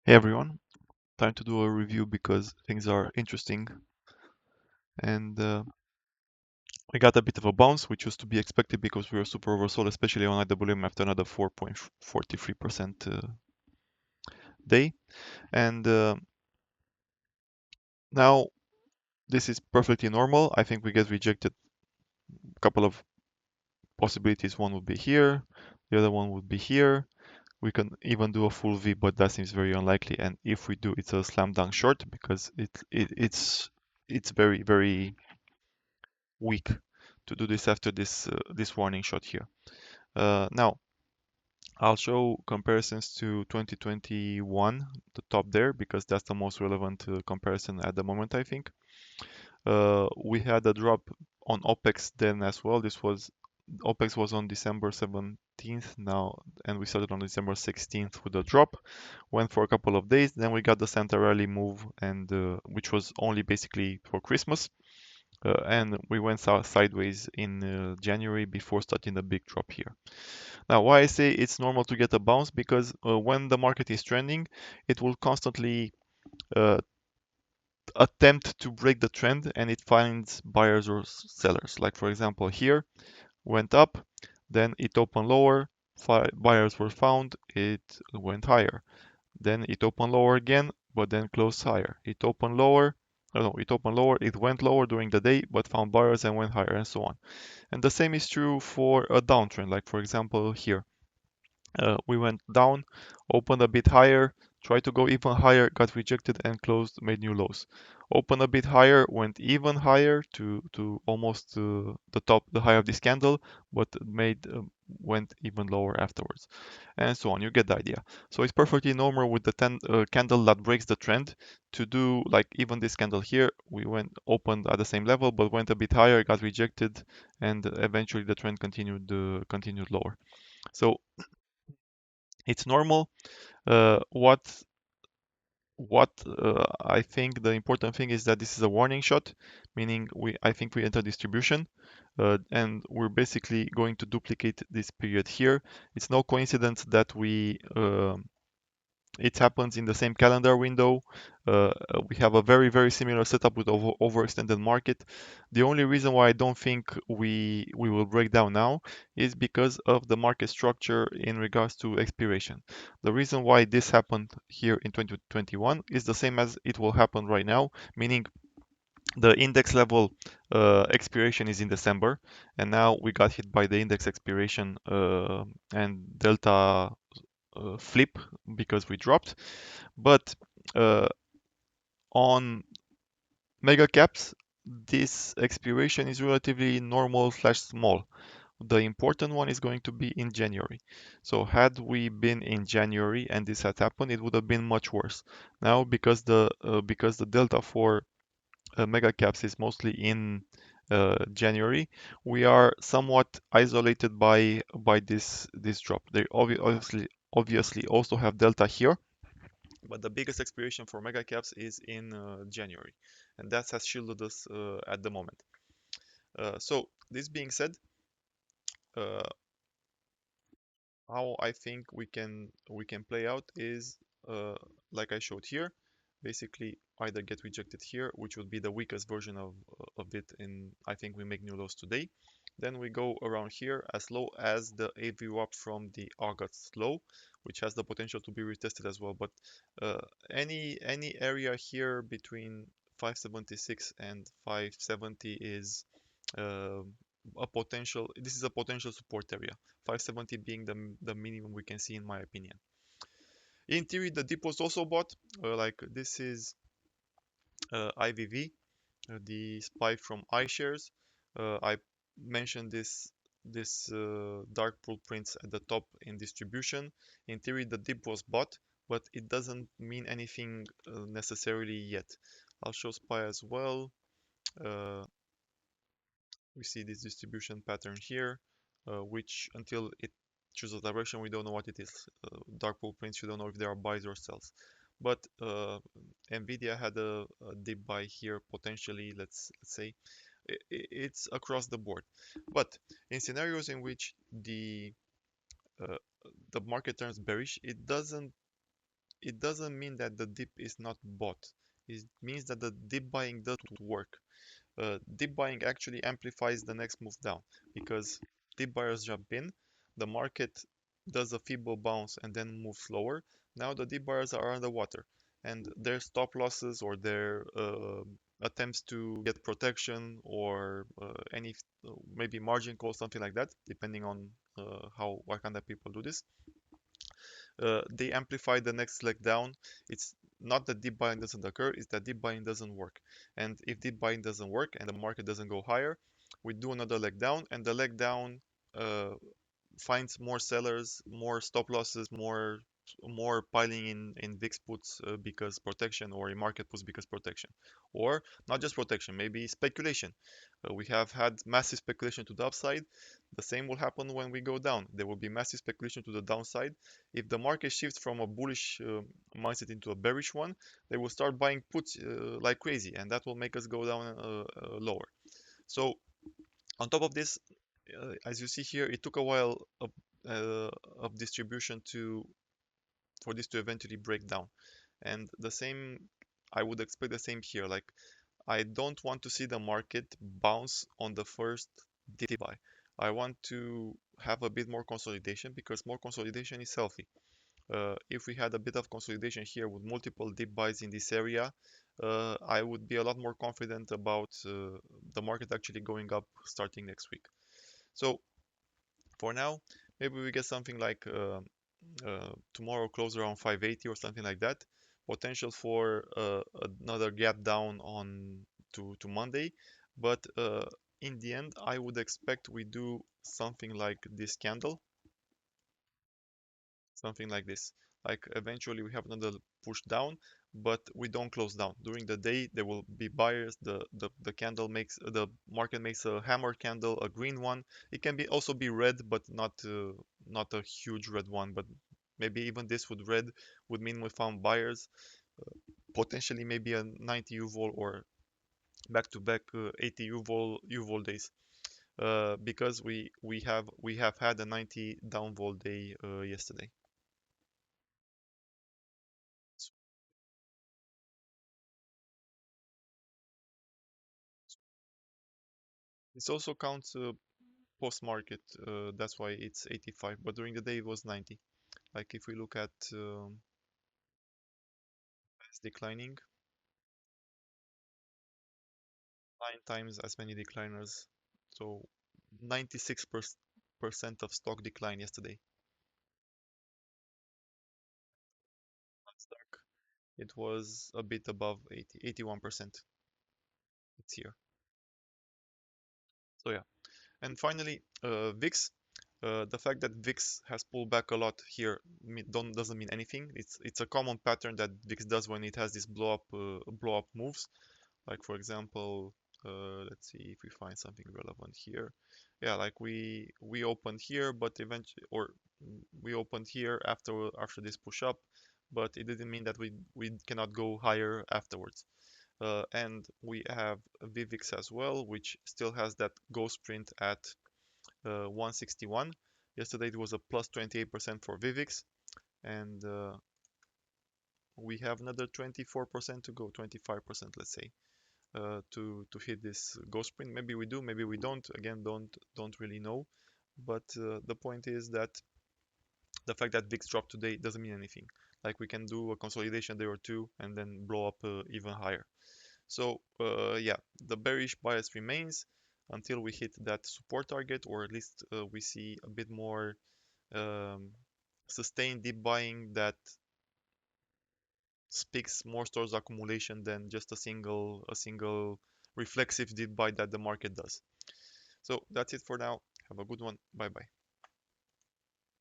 Hey everyone, time to do a review because things are interesting and we got a bit of a bounce, which was to be expected because we were super oversold, especially on IWM after another 4.43% day. And now this is perfectly normal. I think we get rejected a couple of possibilities. One would be here, the other one would be here. We can even do a full V, but that seems very unlikely. And if we do, it's a slam dunk short because it's very weak to do this after this warning shot here. Now I'll show comparisons to 2021, the top there, because that's the most relevant comparison at the moment, I think. We had a drop on OPEX then as well. OPEX was on December 17th now, and we started on December 16th with a drop. Went for a couple of days, then we got the Santa Rally move, and which was only basically for Christmas. And we went sideways in January before starting the big drop here. Now, why I say it's normal to get a bounce, because when the market is trending, it will constantly uh, attempt to break the trend and it finds buyers or sellers. Like for example, here went up, then it opened lower, buyers were found, it went higher. Then it opened lower again, but then closed higher. It opened lower, no, it opened lower, it went lower during the day, but found buyers and went higher, and so on. And the same is true for a downtrend, like for example here. We went down, opened a bit higher, tried to go even higher, got rejected and closed, made new lows. Opened a bit higher, went even higher to almost the top, the high of this candle, but went even lower afterwards, and so on. You get the idea. So it's perfectly normal with the candle that breaks the trend to do like even this candle here. We went opened at the same level, but went a bit higher, got rejected, and eventually the trend continued lower. So it's normal. What I think the important thing is that this is a warning shot, meaning I think we enter distribution, and we're basically going to duplicate this period here. It's no coincidence that it happens in the same calendar window. We have a very similar setup with overextended market. The only reason why I don't think we will break down now is because of the market structure in regards to expiration. The reason why this happened here in 2021 is the same as it will happen right now, meaning the index level expiration is in December, and now we got hit by the index expiration and delta flip because we dropped. But uh, on mega caps, this expiration is relatively normal slash small. The important one is going to be in January. So had we been in January and this had happened, it would have been much worse. Now, because the delta for mega caps is mostly in January, we are somewhat isolated by this drop. They obviously also have delta here, but the biggest expiration for mega caps is in January, and that has shielded us at the moment. So this being said, uh, how I think we can play out is uh, like I showed here. Basically, either get rejected here, which would be the weakest version of it. In I think we make new lows today. Then we go around here as low as the AVWAP from the August low, which has the potential to be retested as well. But uh, any area here between 576 and 570 is uh, a potential. This is a potential support area. 570 being the minimum we can see in my opinion. In theory, the dip was also bought. Like this is IVV, the SPY from iShares. I mentioned this dark pool prints at the top in distribution. In theory, the dip was bought, but it doesn't mean anything necessarily yet. I'll show SPY as well. Uh, we see this distribution pattern here, which until it chooses a direction, we don't know what it is. Dark pool prints, you don't know if there are buys or sells. But Nvidia had a dip buy here potentially. Let's say it's across the board. But in scenarios in which uh, the market turns bearish, it doesn't mean that the dip is not bought. It means that the dip buying doesn't work. Dip buying actually amplifies the next move down because dip buyers jump in, the market does a feeble bounce and then moves lower. Now the dip buyers are underwater, and their stop losses or their attempts to get protection or any maybe margin call, something like that, depending on how what kind of people do this, they amplify the next leg down. It's not that deep buying doesn't occur, it's that deep buying doesn't work. And if deep buying doesn't work and the market doesn't go higher, we do another leg down, and the leg down uh, finds more sellers, more stop losses, more piling in VIX puts because protection, or in market puts because protection, or not just protection, maybe speculation. We have had massive speculation to the upside. The same will happen when we go down. There will be massive speculation to the downside. If the market shifts from a bullish mindset into a bearish one, they will start buying puts like crazy, and that will make us go down lower. So on top of this, as you see here, it took a while uh, of distribution to for this to eventually break down. And the same, I would expect the same here. Like, I don't want to see the market bounce on the first dip buy. I want to have a bit more consolidation because more consolidation is healthy. If we had a bit of consolidation here with multiple dip buys in this area, I would be a lot more confident about the market actually going up starting next week. So for now, maybe we get something like tomorrow close around 580 or something like that. Potential for another gap down on to Monday, but in the end, I would expect we do something like this candle, something like this. Like eventually we have another push down, but we don't close down. During the day there will be buyers. The candle makes the market makes a hammer candle, a green one. It can be also be red, but not a huge red one. But maybe even this would red would mean we found buyers. Potentially maybe a 90 UVol or back-to-back 80 UVol days. Because we have had a 90 downvol day yesterday. This also counts post-market. That's why it's 85. But during the day it was 90. Like if we look at it's declining, 9 times as many decliners. So 96% of stock decline yesterday. Nasdaq, it was a bit above 80, 81%. It's here. So yeah. And finally, VIX. The fact that VIX has pulled back a lot here doesn't mean anything. It's a common pattern that VIX does when it has these blow up moves. Like for example, let's see if we find something relevant here. Yeah, like we opened here, but eventually, or we opened here after this push up, but it didn't mean that we cannot go higher afterwards. And we have VVIX as well, which still has that ghost print at 161. Yesterday it was a plus 28% for VVIX, and we have another 24% to go, 25%, let's say, to hit this ghost print. Maybe we do, maybe we don't. Again, don't really know. But the point is that the fact that VIX dropped today doesn't mean anything. Like we can do a consolidation day or two and then blow up even higher. So yeah, the bearish bias remains until we hit that support target, or at least we see a bit more um, sustained deep buying that speaks more towards accumulation than just a single reflexive deep buy that the market does. So that's it for now. Have a good one. Bye bye.